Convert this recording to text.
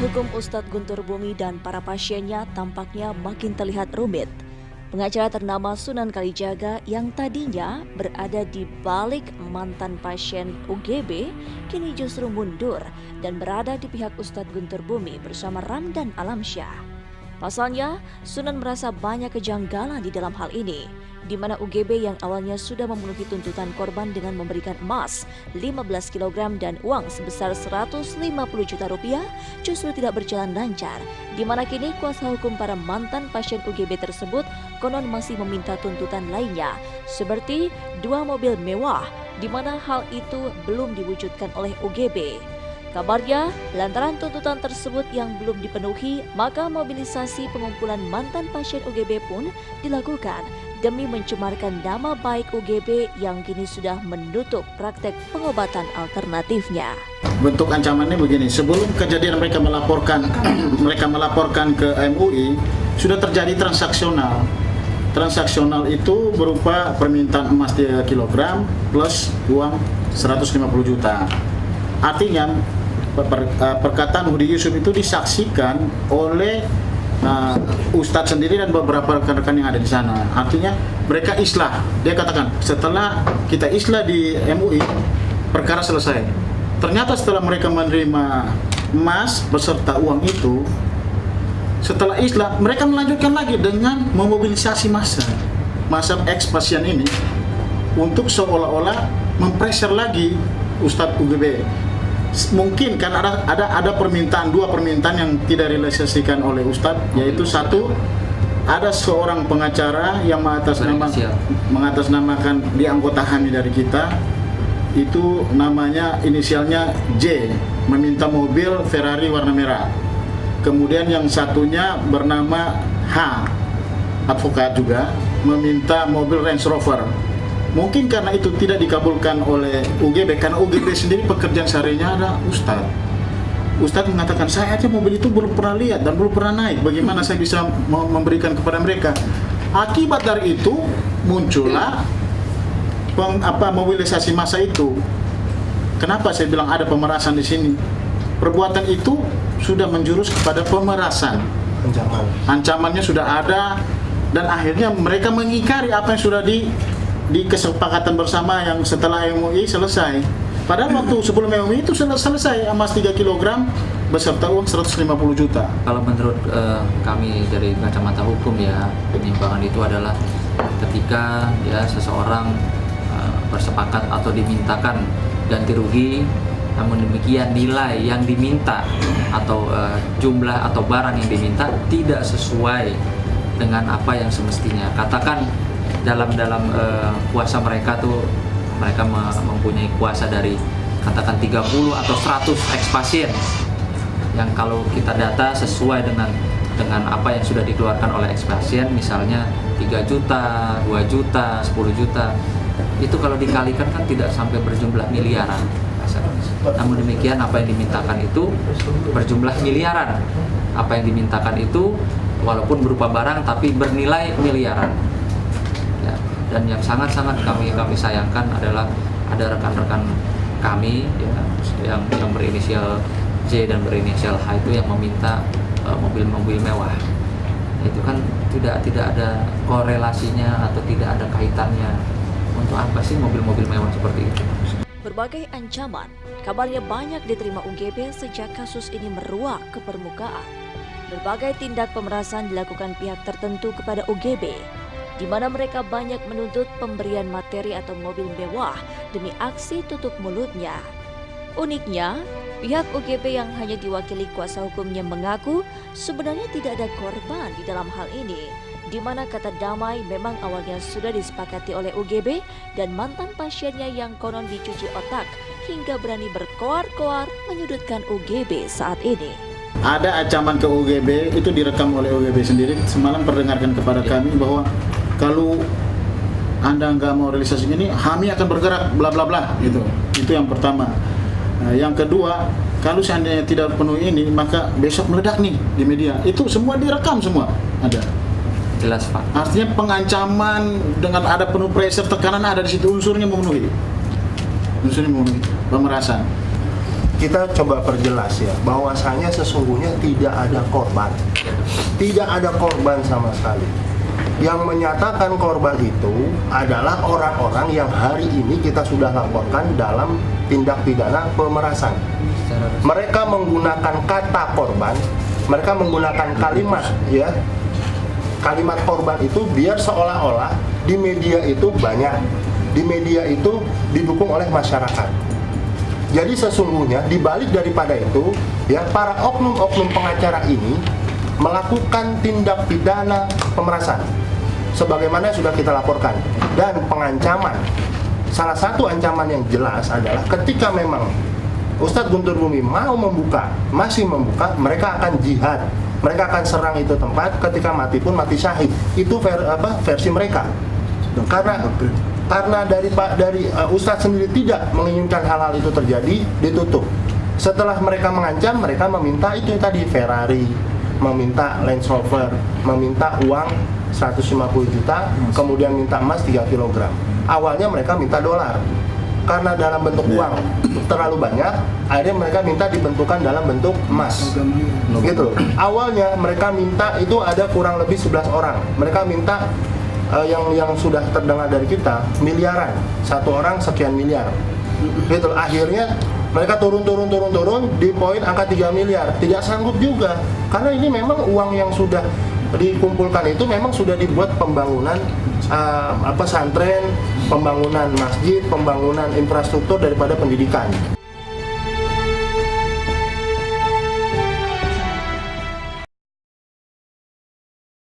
hukum Ustadz Guntur Bumi dan para pasiennya tampaknya makin terlihat rumit. Pengacara ternama Sunan Kalijaga yang tadinya berada di balik mantan pasien UGB kini justru mundur dan berada di pihak Ustadz Guntur Bumi bersama Ramdan Alamsyah. Pasalnya, Sunan merasa banyak kejanggalan di dalam hal ini, di mana UGB yang awalnya sudah memenuhi tuntutan korban dengan memberikan emas 15 kg dan uang sebesar 150 juta rupiah justru tidak berjalan lancar, di mana kini kuasa hukum para mantan pasien UGB tersebut konon masih meminta tuntutan lainnya, seperti 2 mobil mewah, di mana hal itu belum diwujudkan oleh UGB. Kabarnya, lantaran tuntutan tersebut yang belum dipenuhi, maka mobilisasi pengumpulan mantan pasien UGB pun dilakukan demi mencemarkan nama baik UGB yang kini sudah menutup praktek pengobatan alternatifnya. Bentuk ancamannya begini, sebelum kejadian mereka melaporkan ke MUI, sudah terjadi transaksional. Transaksional itu berupa permintaan emas 3 kg plus uang 150 juta. Artinya, perkataan Hudi Yusuf itu disaksikan oleh Ustadz sendiri dan beberapa rekan-rekan yang ada di sana. Artinya mereka islah. Dia katakan setelah kita islah di MUI, perkara selesai. Ternyata setelah mereka menerima emas beserta uang itu, setelah islah mereka melanjutkan lagi dengan memobilisasi massa ex-pasien ini untuk seolah-olah mempreser lagi Ustadz UGB. Mungkin kan ada permintaan, 2 permintaan yang tidak direalisasikan oleh Ustadz, yaitu satu, ada seorang pengacara yang mengatasnamakan dianggotakan dari kita, itu namanya inisialnya J, meminta mobil Ferrari warna merah. Kemudian yang satunya bernama H, advokat juga, meminta mobil Range Rover. Mungkin karena itu tidak dikabulkan oleh UGB, karena UGB sendiri pekerjaan seharinya ada Ustadz. Ustadz mengatakan, saya aja mobil itu belum pernah lihat dan belum pernah naik, bagaimana saya bisa memberikan kepada mereka. Akibat dari itu muncullah mobilisasi massa itu. Kenapa saya bilang ada pemerasan di sini? Perbuatan itu sudah menjurus kepada pemerasan. Ancamannya sudah ada dan akhirnya mereka mengingkari apa yang sudah di kesepakatan bersama yang setelah MUI selesai. Padahal waktu sebelum MUI itu selesai emas 3 kg beserta uang 150 juta. Kalau menurut kami dari kacamata hukum ya, penyimpangan itu adalah ketika ya seseorang bersepakat atau dimintakan ganti rugi, namun demikian nilai yang diminta atau jumlah atau barang yang diminta tidak sesuai dengan apa yang semestinya. Katakan dalam kuasa mereka tuh, mereka mempunyai kuasa dari katakan 30 atau 100 ex-pasien yang kalau kita data sesuai dengan apa yang sudah dikeluarkan oleh ex-pasien, misalnya 3 juta, 2 juta, 10 juta, itu kalau dikalikan kan tidak sampai berjumlah miliaran. Namun demikian apa yang dimintakan itu berjumlah miliaran. Apa yang dimintakan itu walaupun berupa barang tapi bernilai miliaran. Dan yang sangat-sangat kami sayangkan adalah ada rekan-rekan kami ya, yang berinisial J dan berinisial H itu yang meminta mobil-mobil mewah. Itu kan tidak ada korelasinya atau tidak ada kaitannya. Untuk apa sih mobil-mobil mewah seperti itu? Berbagai ancaman kabarnya banyak diterima UGB sejak kasus ini meruak ke permukaan. Berbagai tindak pemerasan dilakukan pihak tertentu kepada UGB, di mana mereka banyak menuntut pemberian materi atau mobil mewah demi aksi tutup mulutnya. Uniknya, pihak UGB yang hanya diwakili kuasa hukumnya mengaku sebenarnya tidak ada korban di dalam hal ini, di mana kata damai memang awalnya sudah disepakati oleh UGB dan mantan pasiennya yang konon dicuci otak hingga berani berkoar-koar menyudutkan UGB saat ini. Ada ancaman ke UGB, itu direkam oleh UGB sendiri. Semalam perdengarkan kepada kami bahwa kalau Anda nggak mau realisasi ini, kami akan bergerak bla bla bla gitu. Itu yang pertama. Nah, yang kedua, kalau seandainya tidak penuhi ini, maka besok meledak nih di media. Itu semua direkam semua ada. Jelas Pak. Artinya pengancaman dengan ada penuh pressure, tekanan ada di situ, unsurnya memenuhi. Unsurnya memenuhi pemerasan. kita coba perjelas ya, bahwasanya sesungguhnya tidak ada korban. Tidak ada korban sama sekali. Yang menyatakan korban itu adalah orang-orang yang hari ini kita sudah laporkan dalam tindak pidana pemerasan. Mereka menggunakan kata korban, mereka menggunakan kalimat ya. Kalimat korban itu biar seolah-olah di media itu banyak. Di media itu didukung oleh masyarakat. Jadi sesungguhnya dibalik daripada itu, ya para oknum-oknum pengacara ini melakukan tindak pidana pemerasan, sebagaimana sudah kita laporkan, dan pengancaman. Salah satu ancaman yang jelas adalah ketika memang Ustadz Guntur Bumi mau membuka, masih membuka, mereka akan jihad, mereka akan serang itu tempat, ketika mati pun mati syahid. Itu versi mereka. Karena dari Ustadz sendiri tidak menginginkan hal-hal itu terjadi, ditutup. Setelah mereka mengancam, mereka meminta itu tadi Ferrari, meminta Range Rover, meminta uang 150 juta, kemudian minta emas 3 kg. Awalnya mereka minta dolar. Karena dalam bentuk uang terlalu banyak, akhirnya mereka minta dibentukkan dalam bentuk emas. Gitu. Awalnya mereka minta itu ada kurang lebih 11 orang. Mereka minta yang sudah terdengar dari kita miliaran, satu orang sekian miliar. Gitu. Akhirnya mereka turun di poin angka 3 miliar. Tidak sanggup juga, karena ini memang uang yang sudah dikumpulkan itu memang sudah dibuat pembangunan pesantren, pembangunan masjid, pembangunan infrastruktur daripada pendidikan.